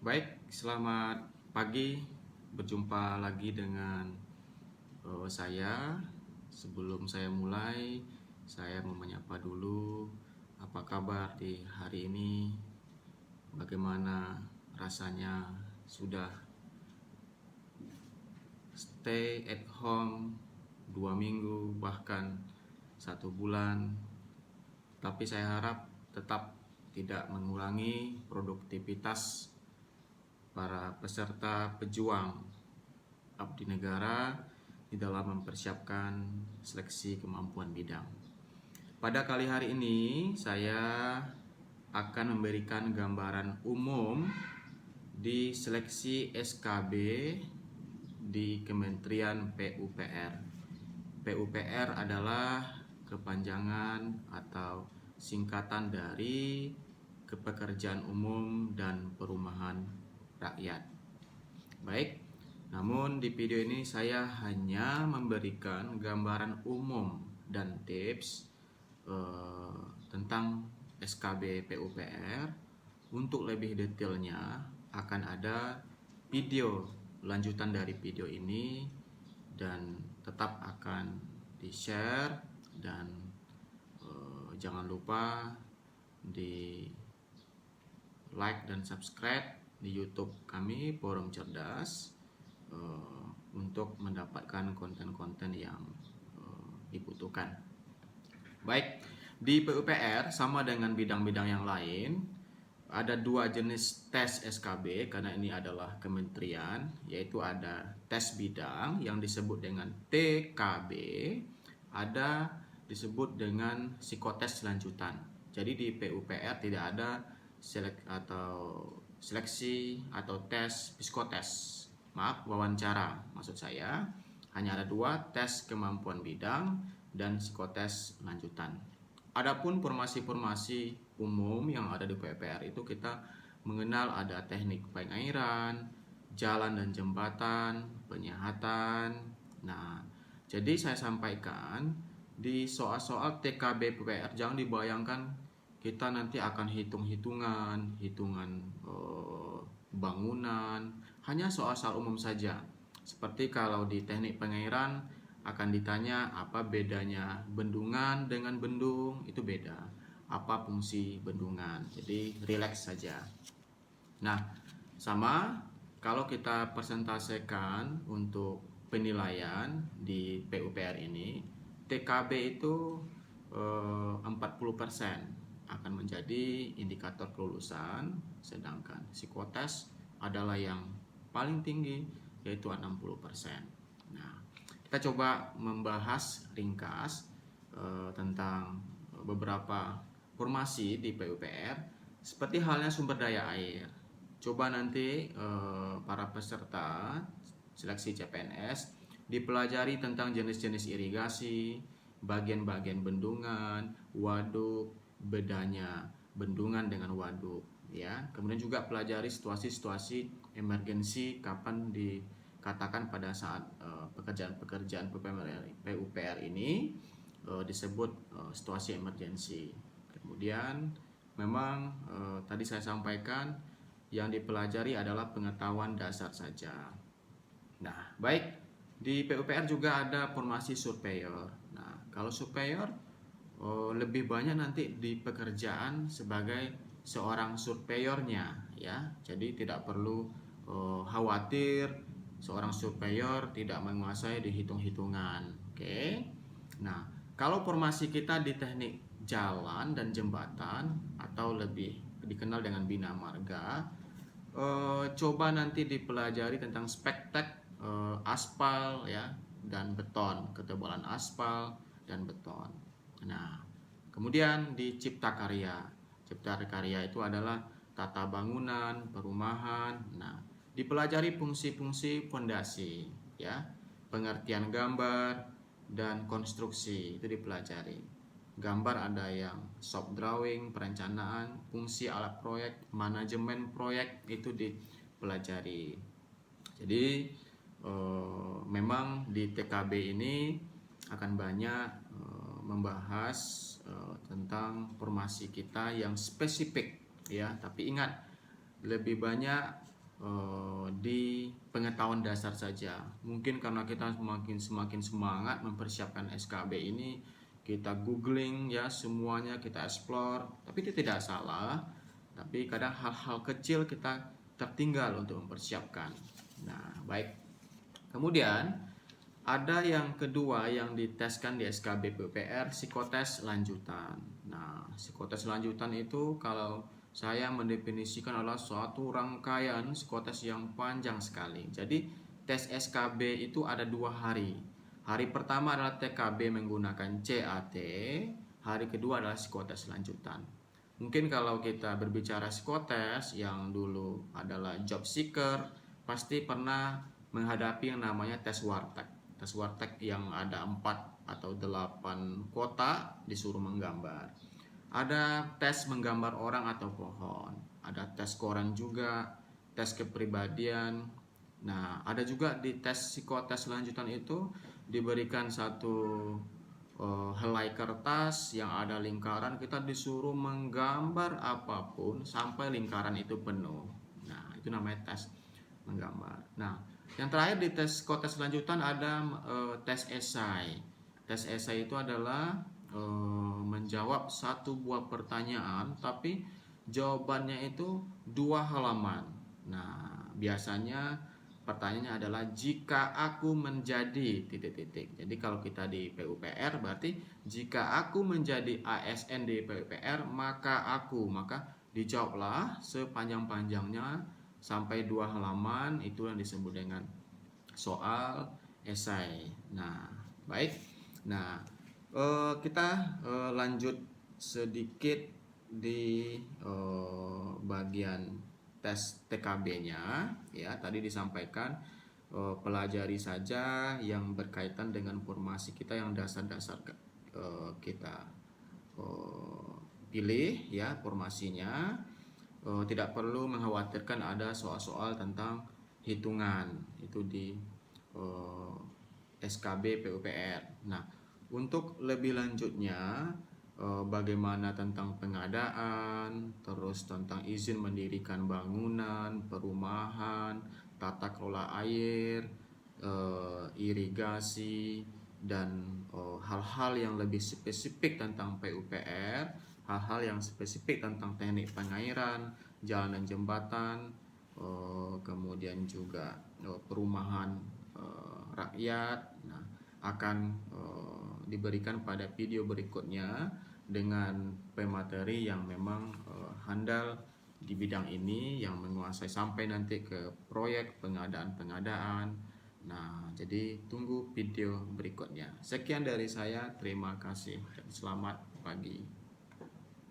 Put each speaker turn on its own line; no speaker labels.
Baik, selamat pagi. Berjumpa lagi dengan saya. Sebelum saya mulai, saya mau menyapa dulu. Apa kabar di hari ini? Bagaimana rasanya sudah stay at home 2 minggu, bahkan 1 bulan? Tapi saya harap tetap tidak mengurangi produktivitas para peserta pejuang abdi negara di dalam mempersiapkan seleksi kemampuan bidang. Pada kali hari ini saya akan memberikan gambaran umum di seleksi SKB di Kementerian PUPR. PUPR adalah kepanjangan atau singkatan dari Kepekerjaan Umum dan Perumahan Rakyat. Baik, namun di video ini saya hanya memberikan gambaran umum dan tips tentang SKB PUPR. Untuk lebih detailnya akan ada video lanjutan dari video ini dan tetap akan di-share dan jangan lupa di like dan subscribe di YouTube kami Forum Cerdas untuk mendapatkan konten-konten yang dibutuhkan. Baik, di PUPR sama dengan bidang-bidang yang lain, ada 2 jenis tes SKB karena ini adalah kementerian, yaitu ada tes bidang yang disebut dengan TKB, ada disebut dengan psikotes lanjutan. Jadi di PUPR tidak ada seleksi atau tes psikotes. Maaf, wawancara maksud saya. Hanya ada 2, tes kemampuan bidang dan psikotes lanjutan. Adapun formasi-formasi umum yang ada di PUPR itu kita mengenal ada teknik pengairan, jalan dan jembatan, penyihatan. Nah, jadi saya sampaikan di soal-soal TKB PUPR jangan dibayangkan kita nanti akan hitung-hitungan bangunan, hanya soal-soal umum saja. Seperti kalau di teknik pengairan akan ditanya apa bedanya bendungan dengan bendung, itu beda. Apa fungsi bendungan. Jadi relax saja. Nah, sama kalau kita presentasikan untuk penilaian di PUPR ini, TKB itu 40% akan menjadi indikator kelulusan, sedangkan psikotes adalah yang paling tinggi yaitu 60%. Nah, kita coba membahas ringkas tentang beberapa formasi di PUPR seperti halnya sumber daya air. Coba nanti para peserta seleksi CPNS dipelajari tentang jenis-jenis irigasi, bagian-bagian bendungan, waduk, bedanya bendungan dengan waduk, ya. Kemudian juga pelajari situasi-situasi emergensi kapan dikatakan pada saat pekerjaan-pekerjaan PUPR ini disebut situasi emergensi. Kemudian memang tadi saya sampaikan yang dipelajari adalah pengetahuan dasar saja. Nah, baik, di PUPR juga ada formasi surveyor. Nah, kalau surveyor lebih banyak nanti di pekerjaan sebagai seorang surveyornya, ya. Jadi tidak perlu khawatir seorang surveyor tidak menguasai di hitung-hitungan. Oke. Nah, kalau formasi kita di teknik jalan dan jembatan atau lebih dikenal dengan bina marga, coba nanti dipelajari tentang spektek aspal, ya, dan beton, ketebalan aspal dan beton. Nah, kemudian di cipta karya. Cipta karya itu adalah tata bangunan, perumahan. Nah, dipelajari fungsi-fungsi fondasi, ya, pengertian gambar dan konstruksi itu dipelajari. Gambar ada yang shop drawing, perencanaan, fungsi alat proyek, manajemen proyek itu dipelajari. Jadi memang di TKB ini akan banyak membahas tentang formasi kita yang spesifik, ya. Tapi ingat, lebih banyak di pengetahuan dasar saja. Mungkin karena kita semakin semangat mempersiapkan SKB ini, kita googling ya semuanya, kita explore, tapi itu tidak salah. Tapi kadang hal-hal kecil kita tertinggal untuk mempersiapkan. Nah, baik. Kemudian ada yang kedua yang diteskan di SKB PUPR, psikotes lanjutan. Nah, psikotes lanjutan itu kalau saya mendefinisikan adalah suatu rangkaian psikotes yang panjang sekali. Jadi tes SKB itu ada 2 hari. Hari pertama adalah TKB menggunakan CAT, hari kedua adalah psikotes lanjutan. Mungkin kalau kita berbicara psikotes yang dulu adalah job seeker, pasti pernah menghadapi yang namanya tes warteg. Tes warteg yang ada 4 atau 8 kotak disuruh menggambar. Ada tes menggambar orang atau pohon, ada tes koran juga, tes kepribadian. Nah, ada juga di tes psikotes lanjutan itu diberikan satu helai kertas yang ada lingkaran, kita disuruh menggambar apapun sampai lingkaran itu penuh. Nah, itu namanya tes menggambar. Nah, yang terakhir di tes psikotes lanjutan ada tes esai. Tes esai itu adalah menjawab satu buah pertanyaan tapi jawabannya itu 2 halaman. Nah, biasanya pertanyaannya adalah jika aku menjadi titik-titik. Jadi kalau kita di PUPR berarti jika aku menjadi ASN di PUPR maka dijawablah sepanjang-panjangnya sampai 2 halaman, itu yang disebut dengan soal esai. Nah, baik. Nah, kita lanjut sedikit di bagian tes TKB-nya ya. Tadi disampaikan pelajari saja yang berkaitan dengan formasi kita yang dasar-dasar kita pilih ya formasinya. Tidak perlu mengkhawatirkan ada soal-soal tentang hitungan itu di SKB PUPR. Nah, untuk lebih lanjutnya bagaimana tentang pengadaan, terus tentang izin mendirikan bangunan, perumahan, tata kelola air, irigasi, dan hal-hal yang lebih spesifik tentang PUPR, hal-hal yang spesifik tentang teknik pengairan, jalan dan jembatan, kemudian juga perumahan rakyat. Nah, akan diberikan pada video berikutnya dengan pemateri yang memang handal di bidang ini, yang menguasai sampai nanti ke proyek pengadaan. Nah, jadi tunggu video berikutnya. Sekian dari saya, terima kasih dan selamat pagi.